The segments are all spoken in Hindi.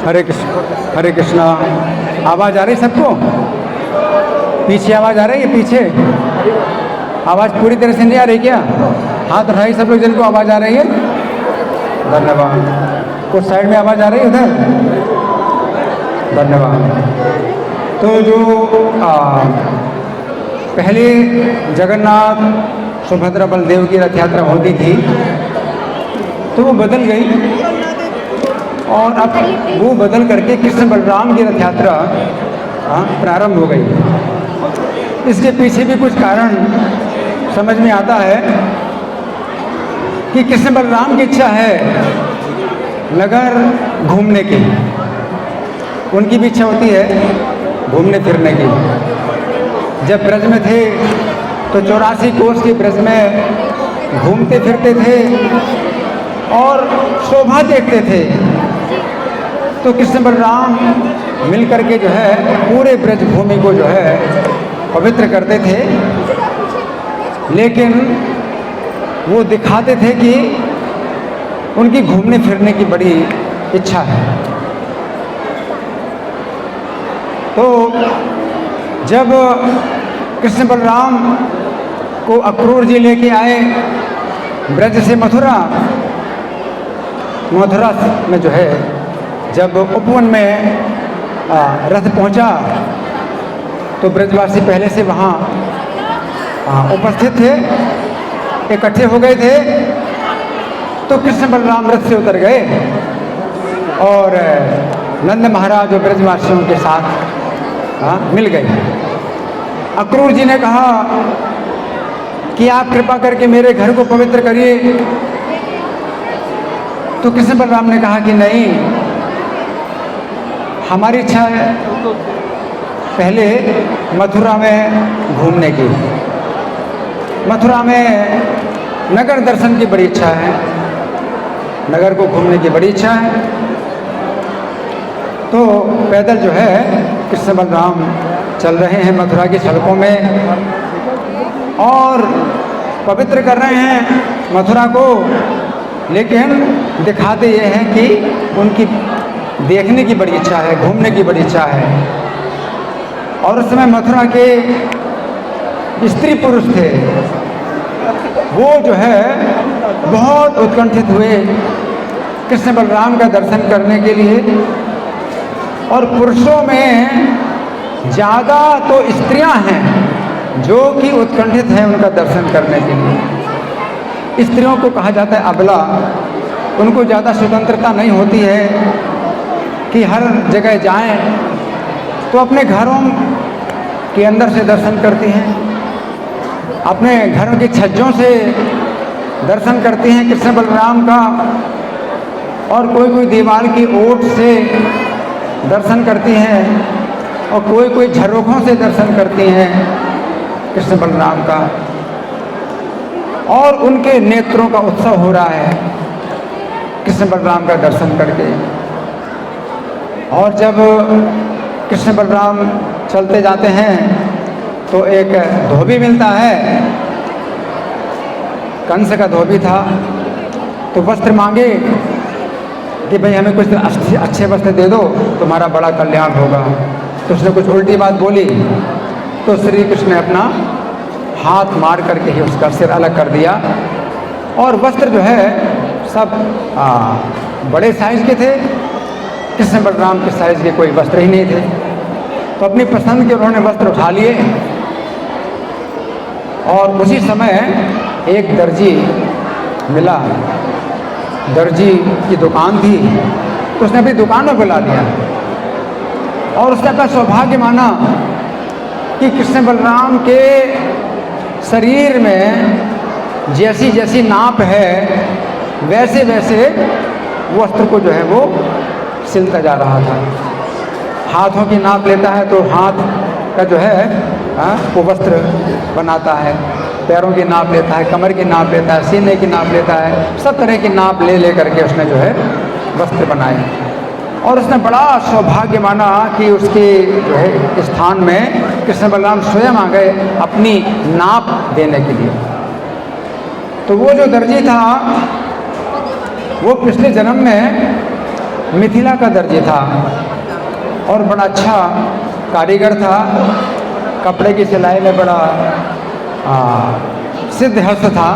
हरे कृष्ण, हरे कृष्णा। आवाज़ आ रही सबको? पीछे आवाज़ आ रही है? पीछे आवाज़ पूरी तरह से नहीं आ रही क्या? हाथ उठाइए सब लोग जिनको आवाज़ आ रही है। धन्यवाद। कुछ साइड में आवाज़ आ रही है उधर? धन्यवाद। तो जो पहले जगन्नाथ सुभद्रा बलदेव की रथ यात्रा होती थी तो वो बदल गई और अब वो बदल करके कृष्ण बलराम की रथ यात्रा प्रारंभ हो गई। इसके पीछे भी कुछ कारण समझ में आता है कि कृष्ण बलराम की इच्छा है नगर घूमने की, उनकी भी इच्छा होती है घूमने फिरने की। जब ब्रज में थे तो 84 कोस के ब्रज में घूमते फिरते थे और शोभा देखते थे। तो कृष्ण बलराम मिल करके जो है पूरे ब्रज भूमि को जो है पवित्र करते थे, लेकिन वो दिखाते थे कि उनकी घूमने फिरने की बड़ी इच्छा है। तो जब कृष्ण बलराम को अक्रूर जी लेके आए ब्रज से मथुरा में जो है जब उपवन में रथ पहुंचा तो ब्रजवासी पहले से वहाँ उपस्थित थे, इकट्ठे हो गए थे। तो कृष्ण बलराम रथ से उतर गए और नंद महाराज और ब्रजवासियों के साथ मिल गए। अक्रूर जी ने कहा कि आप कृपा करके मेरे घर को पवित्र करिए। तो कृष्ण बलराम ने कहा कि नहीं, हमारी इच्छा है पहले मथुरा में घूमने की, मथुरा में नगर दर्शन की बड़ी इच्छा है, नगर को घूमने की बड़ी इच्छा है। तो पैदल जो है कृष्ण बलराम चल रहे हैं मथुरा की सड़कों में और पवित्र कर रहे हैं मथुरा को, लेकिन दिखाते ये हैं कि उनकी देखने की बड़ी इच्छा है, घूमने की बड़ी इच्छा है। और उस समय मथुरा के स्त्री पुरुष थे, वो जो है बहुत उत्कंठित हुए कृष्ण बलराम का दर्शन करने के लिए। और पुरुषों में ज़्यादा तो स्त्रियां हैं जो कि उत्कंठित हैं उनका दर्शन करने के लिए। स्त्रियों को कहा जाता है अबला, उनको ज़्यादा स्वतंत्रता नहीं होती है कि हर जगह जाएं, तो अपने घरों के अंदर से दर्शन करती हैं, अपने घरों की छज्जों से दर्शन करती हैं कृष्ण बलराम का, और कोई कोई दीवार की ओट से दर्शन करती हैं और कोई कोई झरोखों से दर्शन करती हैं कृष्ण बलराम का। और उनके नेत्रों का उत्सव हो रहा है कृष्ण बलराम का दर्शन करके। और जब कृष्ण बलराम चलते जाते हैं तो एक धोबी मिलता है, कंस का धोबी था। तो वस्त्र मांगे कि भाई हमें कुछ अच्छे वस्त्र दे दो, तुम्हारा बड़ा कल्याण होगा। तो उसने कुछ उल्टी बात बोली तो श्री कृष्ण ने अपना हाथ मार करके ही उसका सिर अलग कर दिया। और वस्त्र जो है सब बड़े साइज के थे, कृष्ण बलराम के साइज के कोई वस्त्र ही नहीं थे। तो अपनी पसंद के उन्होंने वस्त्र उठा लिए। और उसी समय एक दर्जी मिला, दर्जी की दुकान थी, तो उसने अपनी दुकान में बुला दिया और उसने अपना सौभाग्य माना कि कृष्ण बलराम के शरीर में जैसी जैसी नाप है वैसे वैसे वस्त्र को जो है वो सिलता जा रहा था। हाथों की नाप लेता है तो हाथ का जो है वो वस्त्र बनाता है, पैरों की नाप लेता है, कमर की नाप लेता है, सीने की नाप लेता है, सब तरह की नाप ले करके उसने जो है वस्त्र बनाए। और उसने बड़ा सौभाग्य माना कि उसके जो है स्थान में कृष्ण बलराम स्वयं आ गए अपनी नाप देने के लिए। तो वो जो दर्जी था वो पिछले जन्म में मिथिला का दर्जी था और बड़ा अच्छा कारीगर था, कपड़े की सिलाई में बड़ा सिद्ध हस्त था।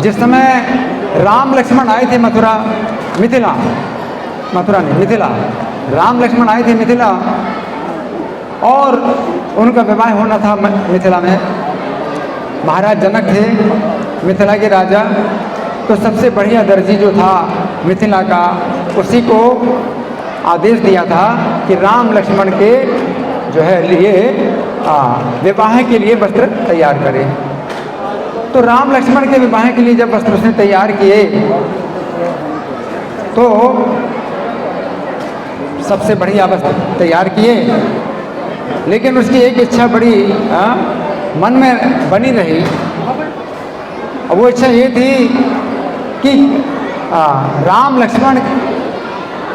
जिस समय राम लक्ष्मण आए थे मथुरा नहीं मिथिला, राम लक्ष्मण आए थे मिथिला और उनका विवाह होना था मिथिला में। महाराज जनक थे मिथिला के राजा, तो सबसे बढ़िया दर्जी जो था मिथिला का, उसी को आदेश दिया था कि राम लक्ष्मण के जो है लिए विवाह के लिए वस्त्र तैयार करे। तो राम लक्ष्मण के विवाह के लिए जब वस्त्र उसने तैयार किए तो सबसे बढ़िया वस्त्र तैयार किए, लेकिन उसकी एक इच्छा बड़ी मन में बनी रही। और वो इच्छा ये थी कि राम लक्ष्मण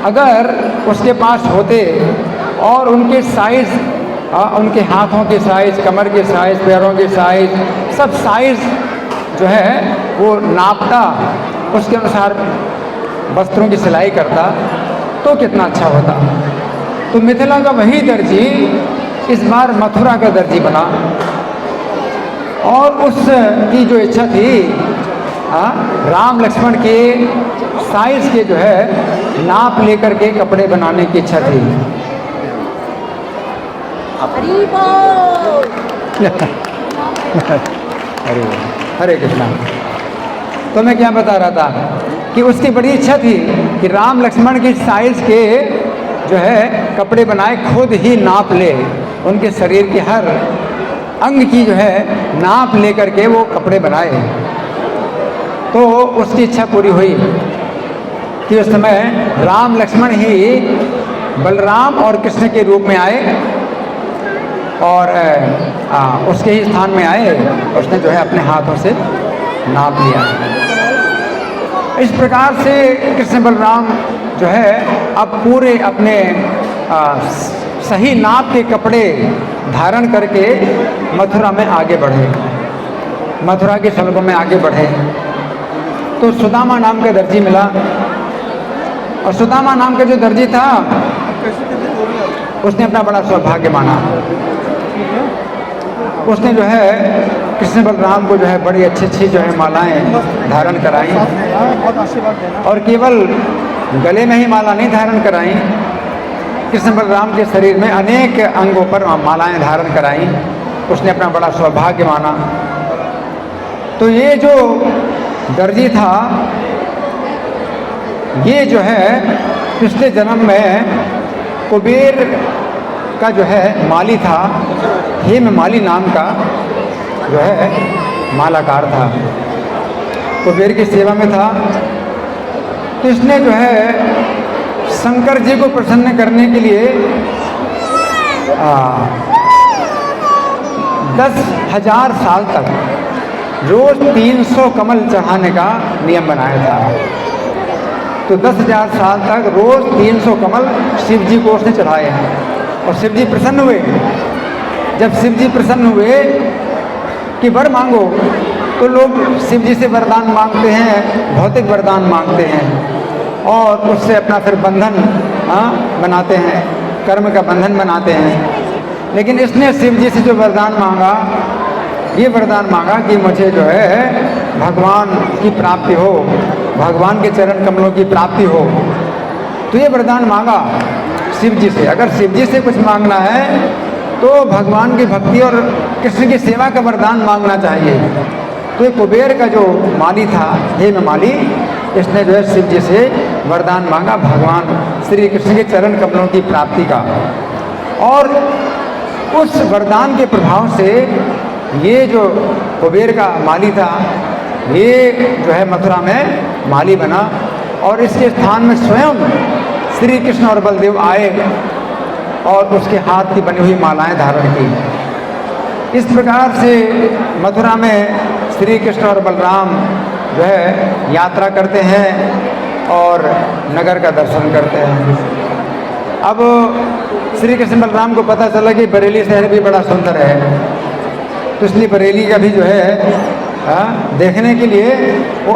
अगर उसके पास होते और उनके साइज, उनके हाथों के साइज, कमर के साइज, पैरों के साइज, सब साइज जो है वो नापता, उसके अनुसार वस्त्रों की सिलाई करता तो कितना अच्छा होता। तो मिथिला का वही दर्जी इस बार मथुरा का दर्जी बना और उसकी जो इच्छा थी राम लक्ष्मण के साइज के जो है नाप लेकर के कपड़े बनाने की इच्छा थी। हरे कृष्णा। तो मैं क्या बता रहा था कि उसकी बड़ी इच्छा थी कि राम लक्ष्मण की साइज के जो है कपड़े बनाए, खुद ही नाप ले, उनके शरीर के हर अंग की जो है नाप लेकर के वो कपड़े बनाए। तो उसकी इच्छा पूरी हुई कि उस समय राम लक्ष्मण ही बलराम और कृष्ण के रूप में आए और उसके ही स्थान में आए। उसने जो है अपने हाथों से नाप लिया। इस प्रकार से कृष्ण बलराम जो है अब पूरे अपने सही नाप के कपड़े धारण करके मथुरा में आगे बढ़े, मथुरा के सड़कों में आगे बढ़े। तो सुदामा नाम का दर्जी मिला और सुदामा नाम का जो दर्जी था उसने अपना बड़ा सौभाग्य माना। उसने जो है कृष्ण बलराम को जो है बड़ी अच्छी जो है मालाएं धारण कराई और केवल गले में ही माला नहीं धारण कराई, कृष्ण बलराम के शरीर में अनेक अंगों पर मालाएं धारण कराई। उसने अपना बड़ा सौभाग्य माना। तो ये जो दर्जी था ये जो है पिछले जन्म में कुबेर का जो है माली था, हेम माली नाम का जो है मालाकार था, कुबेर की सेवा में था। तो इसने जो है शंकर जी को प्रसन्न करने के लिए 10,000 साल तक रोज 300 कमल चढ़ाने का नियम बनाया था। तो 10,000 साल तक रोज 300 कमल शिव जी को उसने चढ़ाए हैं और शिव जी प्रसन्न हुए। जब शिव जी प्रसन्न हुए कि वर मांगो, तो लोग शिव जी से वरदान मांगते हैं, भौतिक वरदान मांगते हैं और उससे अपना फिर बंधन बनाते हैं, कर्म का बंधन बनाते हैं। लेकिन इसने शिव जी से जो वरदान मांगा, ये वरदान मांगा कि मुझे जो है भगवान की प्राप्ति हो, भगवान के चरण कमलों की प्राप्ति हो। तो ये वरदान मांगा शिव जी से। अगर शिव जी से कुछ मांगना है तो भगवान की भक्ति और कृष्ण की सेवा का वरदान मांगना चाहिए। तो ये कुबेर का जो माली था, हेम माली, इसने जो है शिव जी से वरदान मांगा भगवान श्री कृष्ण के चरण कमलों की प्राप्ति का। और उस वरदान के प्रभाव से ये जो कुबेर का माली था, ये जो है मथुरा में माली बना और इसके स्थान में स्वयं श्री कृष्ण और बलदेव आए और उसके हाथ की बनी हुई मालाएं धारण की। इस प्रकार से मथुरा में श्री कृष्ण और बलराम जो है यात्रा करते हैं और नगर का दर्शन करते हैं। अब श्री कृष्ण बलराम को पता चला कि बरेली शहर भी बड़ा सुंदर है, तो इसलिए बरेली का भी जो है देखने के लिए वो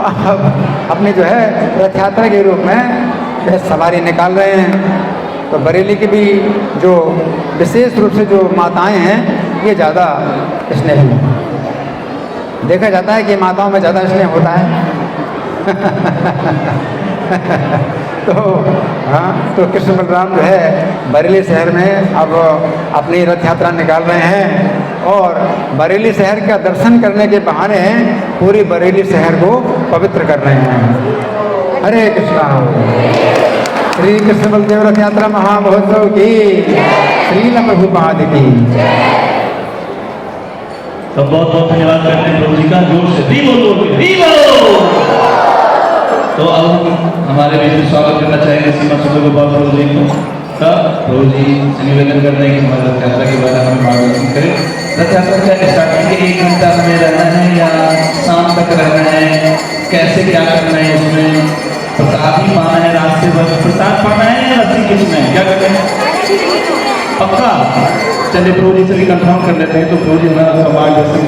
अपने जो है रथ यात्रा के रूप में सवारी निकाल रहे हैं। तो बरेली की भी जो विशेष रूप से जो माताएं हैं ये ज़्यादा स्नेही हैं। देखा जाता है कि माताओं में ज़्यादा स्नेह होता है। तो हाँ, तो कृष्ण बलराम जो है बरेली शहर में अब अपनी रथ यात्रा निकाल रहे हैं और बरेली शहर का दर्शन करने के बहाने पूरी बरेली शहर को पवित्र कर रहे हैं। हरे कृष्णा। श्री कृष्ण बलदेव रथ यात्रा महामहोत्सव की, श्रील प्रभुपाद की। तो बहुत बहुत धन्यवाद करते हैं प्रभु जी का, जोर से री बोलो। तो अब हम हमारे बीच में स्वागत करना चाहेंगे सीमा सुंदर गोपाल प्रभु जी को। तब प्रभु जी से निवेदन करते हैं कि हमारे रथ यात्रा के बारे में मार्गदर्शन करें। रथ यात्रा क्या स्टार्टिंग के 1 घंटा हमें रहना है या शाम तक रहना है, कैसे क्या करना है, उसमें प्रसाद ही पाना है, रास्ते भर प्रसाद पाना है या रस्सी खींचना है, क्या करना है? पक्का? चलिए प्रभु जी से भी कंफर्म कर लेते हैं। तो प्रभु जी हमारा मार्गदर्शन